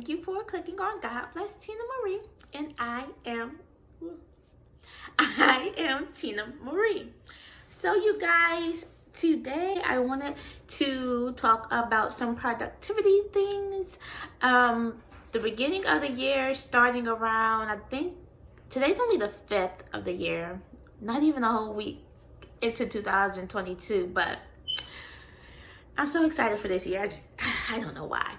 Thank you for clicking on God Bless Tina Marie, and I am Tina Marie. So you guys, today I wanted to talk about some productivity things. The beginning of the year, starting around, I think today's only the 5th of the year, not even a whole week into 2022, but I'm so excited for this year. I don't know why.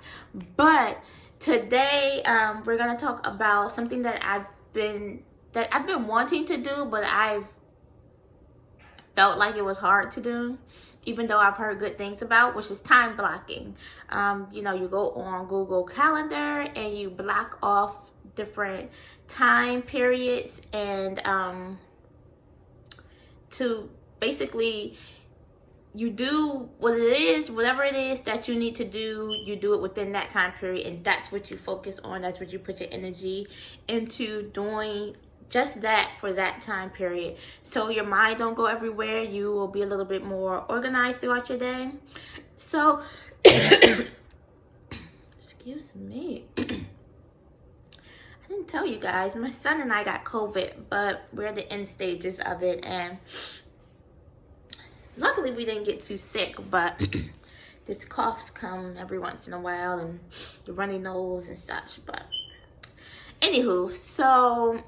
But today we're gonna talk about something that I've been wanting to do, but I've felt like it was hard to do, even though I've heard good things about, which is time blocking. You go on Google Calendar and you block off different time periods and to basically you do whatever it is that you need to do, you do it within that time period, and that's what you focus on. That's what you put your energy into doing, just that for that time period. So your mind don't go everywhere. You will be a little bit more organized throughout your day. So, excuse me. I didn't tell you guys, my son and I got COVID, but we're at the end stages of it, and luckily we didn't get too sick, but this coughs come every once in a while and the runny nose and such. But anywho, so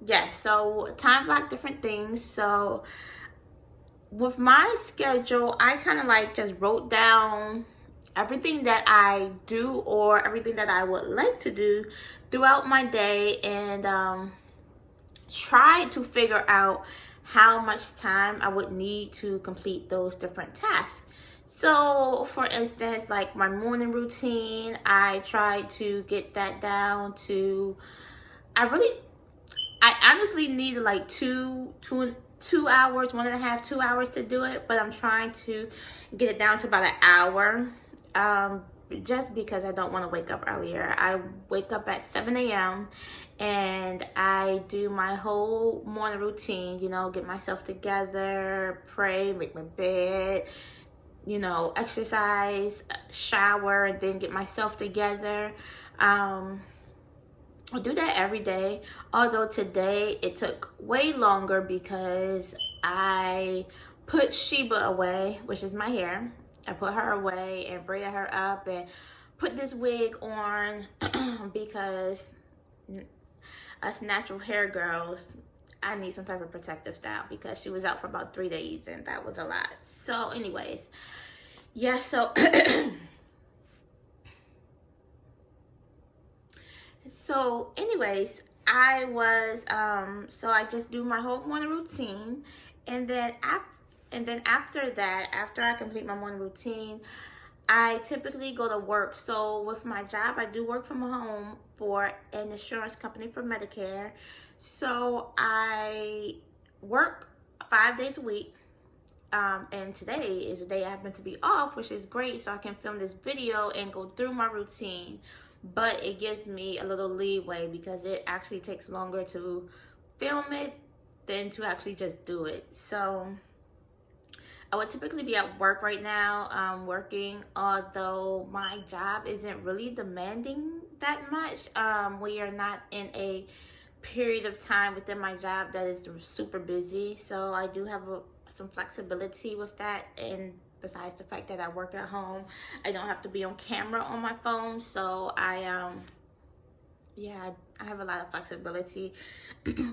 yeah, so time block different things. So with my schedule, I kind of like just wrote down everything that I do or everything that I would like to do throughout my day, and try to figure out how much time I would need to complete those different tasks. So for instance, like my morning routine, I try to get that down to, I honestly need like two hours, 1.5, 2 hours to do it, but I'm trying to get it down to about an hour, just because I don't want to wake up earlier. I wake up at 7 a.m. and I do my whole morning routine, get myself together, pray, make my bed, exercise, shower, and then get myself together. I do that every day, although today it took way longer because I put Sheba away, which is my hair. I put her away and braided her up and put this wig on because us natural hair girls, I need some type of protective style because she was out for about 3 days and that was a lot. So anyways, yeah, so I was so I just do my whole morning routine, and then after that, after I complete my morning routine, I typically go to work. So with my job, I do work from home for an insurance company for Medicare. So I work 5 days a week. And today is the day I happen to be off, which is great, so I can film this video and go through my routine. But it gives me a little leeway because it actually takes longer to film it than to actually just do it. So I would typically be at work right now, working, although my job isn't really demanding that much. We are not in a period of time within my job that is super busy, so I do have some flexibility with that. And besides the fact that I work at home, I don't have to be on camera on my phone, so I have a lot of flexibility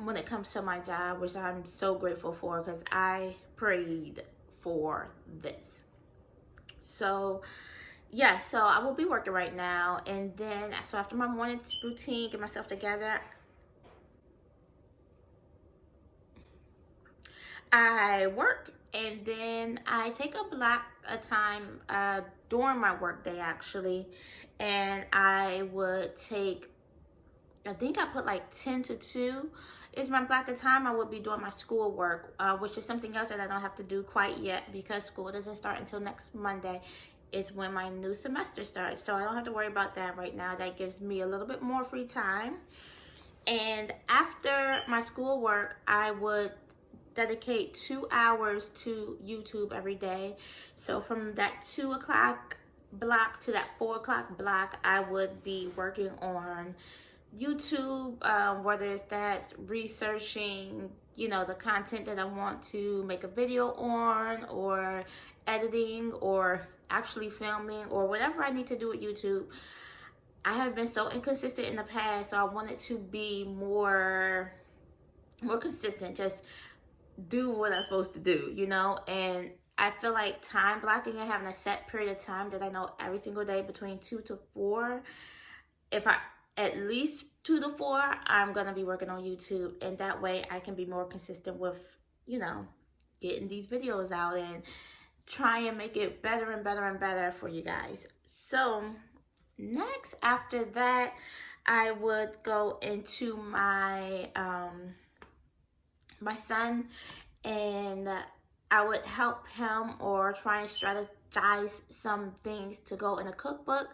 when it comes to my job, which I'm so grateful for because I prayed for this. So yeah, so I will be working right now, and then so after my morning routine, get myself together, I work, and then I take a block of time during my work day actually, and I would take, I think I put like 10 to 2 is my block of time. I would be doing my school work, which is something else that I don't have to do quite yet because school doesn't start until next Monday is when my new semester starts. So I don't have to worry about that right now. That gives me a little bit more free time. And after my school work, I would dedicate 2 hours to YouTube every day. So from that 2 o'clock block to that 4 o'clock block, I would be working on YouTube, whether it's that researching, you know, the content that I want to make a video on, or editing, or actually filming, or whatever I need to do with YouTube. I have been so inconsistent in the past, so I wanted to be more consistent, just do what I'm supposed to do, you know. And I feel like time blocking and having a set period of time that I know every single day between 2 to 4, if I at least 2 to 4, I'm gonna be working on YouTube, and that way I can be more consistent with, you know, getting these videos out and try and make it better and better and better for you guys. So next, after that, I would go into my my son, and I would help him or try and strategize some things to go in a cookbook.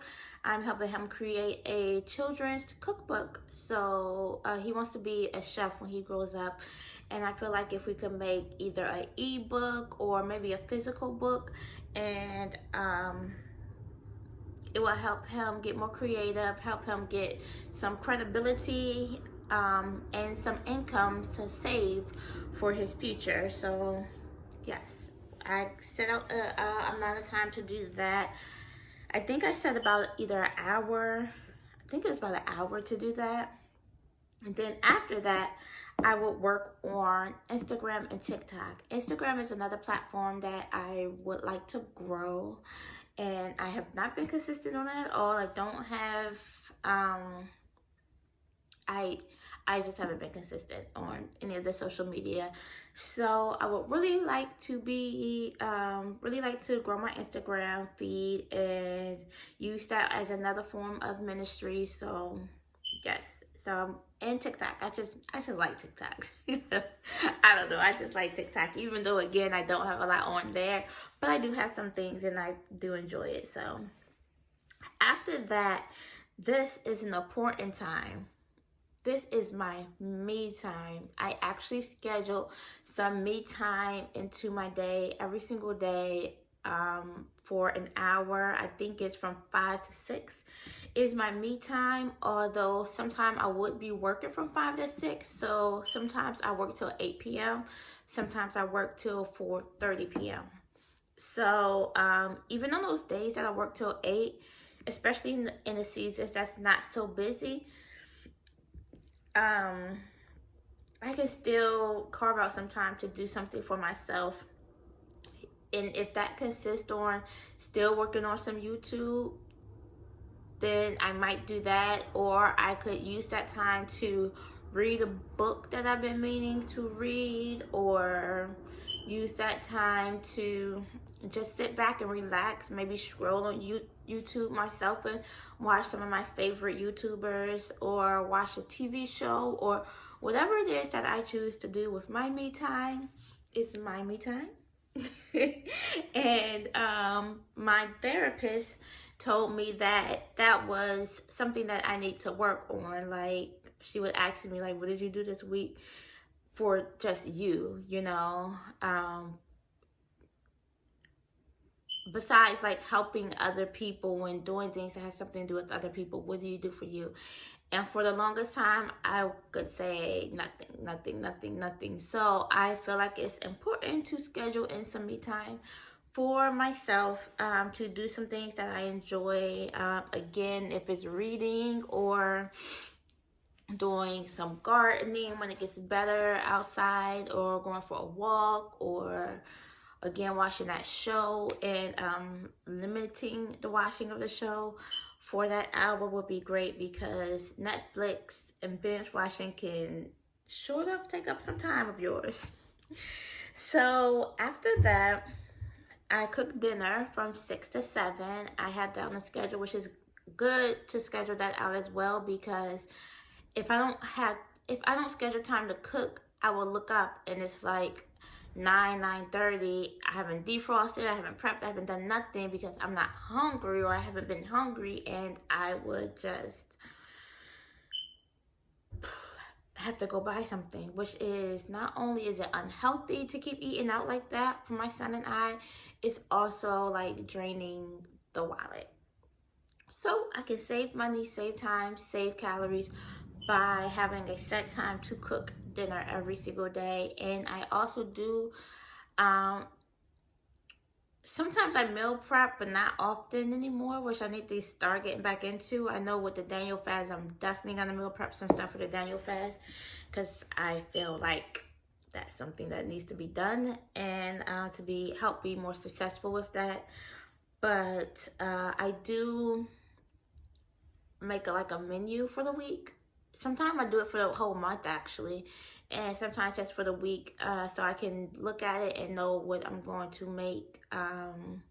I'm helping him create a children's cookbook. So he wants to be a chef when he grows up. And I feel like if we could make either an ebook or maybe a physical book, and it will help him get more creative, help him get some credibility, and some income to save for his future. So yes, I set out a amount of time to do that. I think I said about either an hour. I think it was about an hour to do that. And then after that, I would work on Instagram and TikTok. Instagram is another platform that I would like to grow, and I have not been consistent on it at all. I don't have, I just haven't been consistent on any of the social media. So I would really like to be, really like to grow my Instagram feed and use that as another form of ministry. So yes, so, and TikTok, I just like TikTok. I don't know, I just like TikTok, even though again, I don't have a lot on there, but I do have some things and I do enjoy it. So after that, this is an important time. This is my me time. I actually schedule some me time into my day every single day, for an hour. I think it's from 5 to 6 is my me time, although sometimes I would be working from 5 to 6. So sometimes I work till 8 p.m. Sometimes I work till 4:30 p.m. So even on those days that I work till 8, especially in the seasons that's not so busy, I can still carve out some time to do something for myself. And if that consists on still working on some YouTube, then I might do that. Or I could use that time to read a book that I've been meaning to read, or use that time to just sit back and relax, maybe scroll on YouTube myself and watch some of my favorite YouTubers, or watch a TV show, or whatever it is that I choose to do with my me time. It's my me time. And my therapist told me that that was something that I need to work on. Like, she would ask me, like, what did you do this week for just you, you know? Besides like helping other people when doing things that has something to do with other people, what do you do for you? And for the longest time, I could say nothing. So I feel like it's important to schedule in some me time for myself, to do some things that I enjoy. Again, if it's reading or doing some gardening when it gets better outside, or going for a walk, or again watching that show, and limiting the watching of the show for that hour would be great, because Netflix and binge watching can sort of take up some time of yours. So after that, I cook dinner from 6 to 7. I have that on the schedule, which is good to schedule that out as well, because if I don't schedule time to cook, I will look up and it's like 9:30. I haven't defrosted, I haven't prepped, I haven't done nothing because I'm not hungry, or I haven't been hungry, and I would just have to go buy something, which is, not only is it unhealthy to keep eating out like that for my son and I, it's also like draining the wallet. So I can save money, save time, save calories by having a set time to cook dinner every single day. And I also do, um, sometimes I meal prep, but not often anymore, which I need to start getting back into. I know with the Daniel fast, I'm definitely gonna meal prep some stuff for the Daniel fast because I feel like that's something that needs to be done and to be help be more successful with that. But I do make like a menu for the week. Sometimes I do it for the whole month actually, and sometimes just for the week, so I can look at it and know what I'm going to make and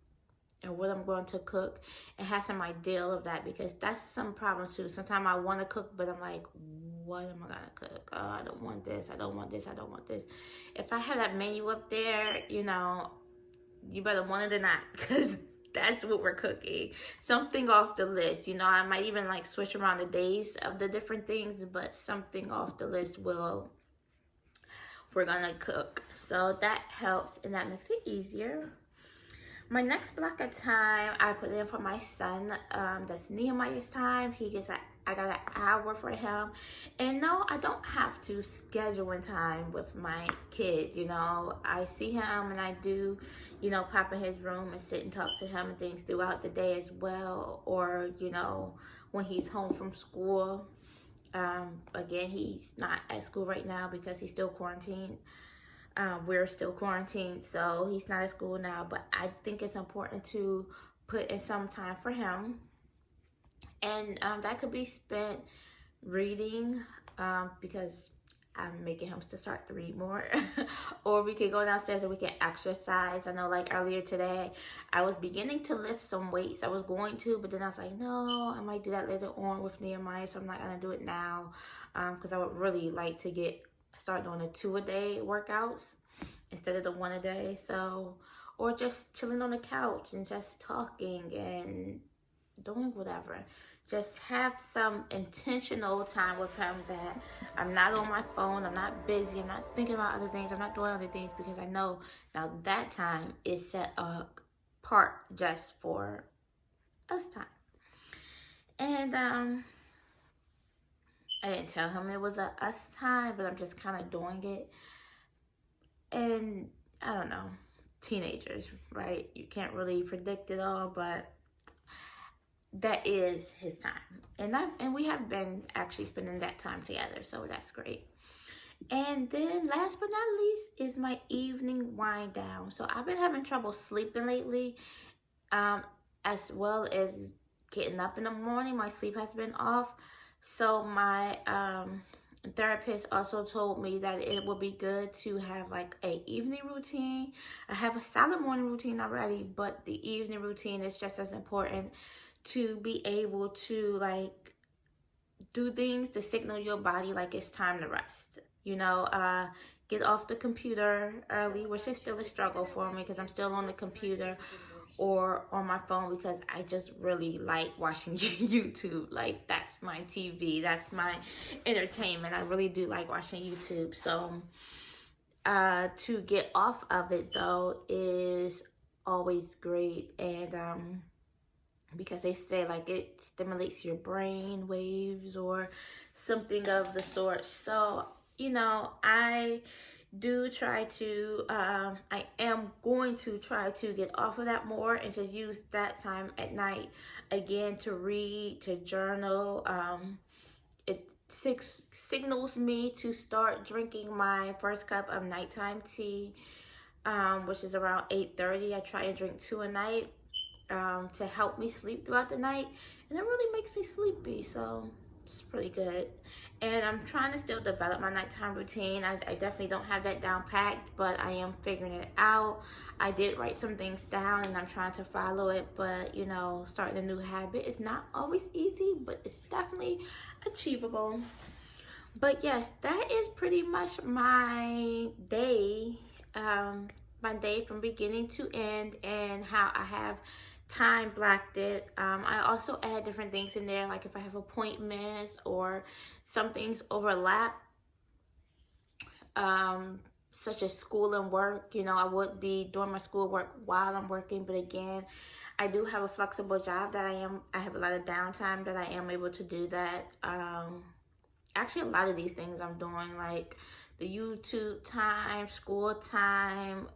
what I'm going to cook and have some idea of that, because that's some problems too. Sometimes I want to cook, but I'm like, what am I gonna cook? Oh, I don't want this, I don't want this, I don't want this. If I have that menu up there, you know, you better want it or not, because that's what we're cooking. Something off the list. You know, I might even like switch around the days of the different things, but something off the list we're gonna cook. So that helps and that makes it easier. My next block of time I put in for my son. That's Nehemiah's time. I got an hour for him. And no, I don't have to schedule in time with my kid. You know, I see him and I do, you know, pop in his room and sit and talk to him and things throughout the day as well. Or, you know, when he's home from school. Again, he's not at school right now because he's still quarantined. We're still quarantined, so he's not at school now, but I think it's important to put in some time for him. And that could be spent reading, because I'm making him to start to read more. Or we could go downstairs and we can exercise. I know like earlier today, I was beginning to lift some weights. I was going to, but then I was like, no, I might do that later on with Nehemiah, so I'm not gonna do it now, because I would really like to start doing the 2-a-day workouts instead of the 1-a-day. So, or just chilling on the couch and just talking and doing whatever. Just have some intentional time with him that I'm not on my phone, I'm not busy, I'm not thinking about other things, I'm not doing other things, because I know now that time is set apart just for us time. And I didn't tell him it was a us time, but I'm just kind of doing it. And I don't know, teenagers, right? You can't really predict it all, but that is his time. And we have been actually spending that time together, so that's great. And then last but not least is my evening wind down. So I've been having trouble sleeping lately, as well as getting up in the morning. My sleep has been off. So my therapist also told me that it would be good to have like a evening routine. I have a solid morning routine already, but the evening routine is just as important to be able to like do things to signal your body like it's time to rest. You know, get off the computer early, which is still a struggle for me because I'm still on the computer or on my phone, because I just really like watching YouTube. Like, that's my TV, that's my entertainment. I really do like watching YouTube. So to get off of it though is always great. And because they say like it stimulates your brain waves or something of the sort. So, you know, I do try to, I am going to try to get off of that more and just use that time at night again to read, to journal. It signals me to start drinking my first cup of nighttime tea, which is around 8:30. I try to drink 2 a night to help me sleep throughout the night, and it really makes me sleepy, so it's pretty good. And I'm trying to still develop my nighttime routine. I definitely don't have that down packed, but I am figuring it out. I did write some things down and I'm trying to follow it, but you know, starting a new habit is not always easy, but it's definitely achievable. But yes, that is pretty much my day, from beginning to end, and how I have time blocked it. I also add different things in there, like if I have appointments or some things overlap. such as school and work. You know, I would be doing my school work while I'm working, but again, I do have a flexible job that I have a lot of downtime that I am able to do that. Actually, a lot of these things I'm doing, like the YouTube time, school time,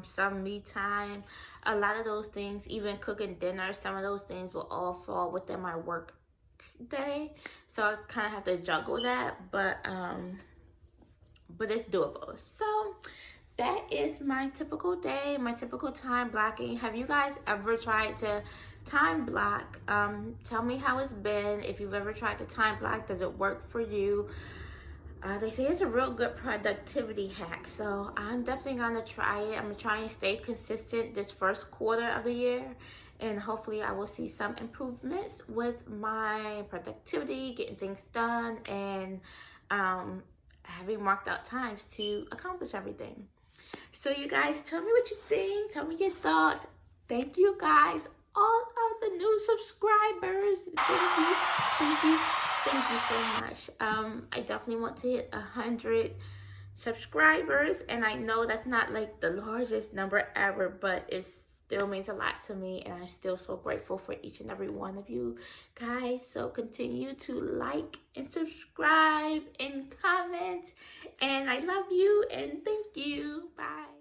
some me time, a lot of those things, even cooking dinner, some of those things will all fall within my work day. So I kind of have to juggle that, but it's doable. So that is my typical day, my typical time blocking. Have you guys ever tried to time block? Tell me how it's been. If you've ever tried to time block, does it work for you? They say it's a real good productivity hack, so I'm definitely gonna try it. I'm gonna try and stay consistent this first quarter of the year, and hopefully I will see some improvements with my productivity, getting things done, and having marked out times to accomplish everything. So you guys, tell me what you think. Tell me your thoughts. Thank you guys, all of the new subscribers. Thank you so much. I definitely want to hit 100 subscribers, and I know that's not like the largest number ever, but it still means a lot to me, and I'm still so grateful for each and every one of you guys. So continue to like and subscribe and comment, and I love you and thank you. Bye.